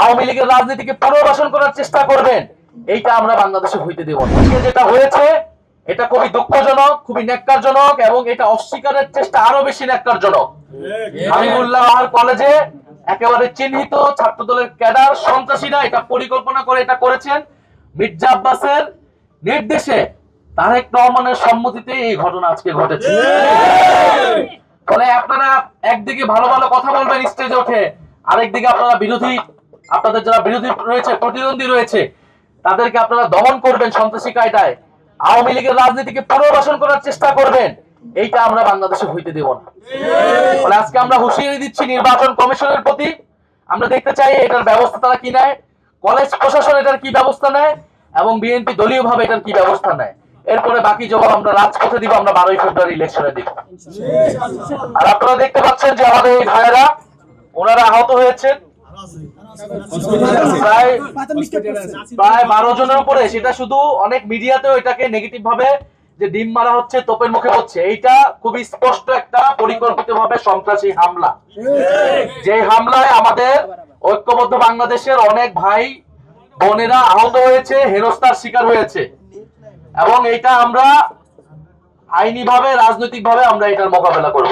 আওয়ামী লীগের রাজনীতিকে পুনর্বাসন করার চেষ্টা করবেন, এইটা আমরা বাংলাদেশে হইতে দেব না। যেটা হয়েছে এটা খুবই দুঃখজনক, খুবই ন্যাক্কারজনক, এবং এটা অস্বীকারের চেষ্টা আরো বেশি ন্যাক্কারজনক। হাবিবুল্লাহ কলেজে একেবারে চিহ্নিত ছাত্রদলের ক্যাডার সন্ত্রাসীরা এটা পরিকল্পনা করে এটা করেছেন। মির্জা আব্বাসের নির্দেশে, তারেক রহমানের সম্মতিতে এই ঘটনা আজকে ঘটেছে। ফলে আপনারা একদিকে ভালো ভালো কথা বলবেন স্টেজে ওঠে, আরেকদিকে আপনারা আপনাদের যারা বিরোধী রয়েছে, প্রতিদ্বন্দ্বী রয়েছে, তাদেরকে আপনারা দমন করবেন সন্ত্রাসী কায়দায়, আওয়ামী লীগের রাজনীতিকে পুনর্বাসন করার চেষ্টা করবেন, এইটা আমরা বাংলাদেশে হইতে দেব না। ফলে আজকে আমরা হুঁশিয়ারি দিচ্ছি নির্বাচন কমিশনের প্রতি। আমরা দেখতে চাই এটার ব্যবস্থা তারা কি নেয়, কলেজ প্রশাসন এটার কি ব্যবস্থা নেয়, এবং বিএনপি দলীয় ভাবে এটার কি ব্যবস্থা নেয়। এরপরে বাকি জবাব আমরা রাজপথে দিব, আমরা 12ই ফেব্রুয়ারি ইলেকশনে দিব। আর আপনারা দেখতে পাচ্ছেন যে আমাদের এই ভাইয়েরা, ওনারা আহত হয়েছেন প্রায় 12 জনের উপরে। সেটা শুধু অনেক মিডিয়াতেও এটাকে নেগেটিভ ভাবে যে ডিম মারা হচ্ছে, তোপের মুখে হচ্ছে, এইটা খুবই স্পষ্ট একটা পরিকল্পিত ভাবে সন্ত্রাসী হামলা। যে হামলায় আমাদের ঐক্যবদ্ধ বাংলাদেশের অনেক ভাই বোনেরা আহত হয়েছে, হেনস্থার শিকার হয়েছে, এবং এটা আমরা আইনি ভাবে, রাজনৈতিক ভাবে আমরা এটার মোকাবেলা করব।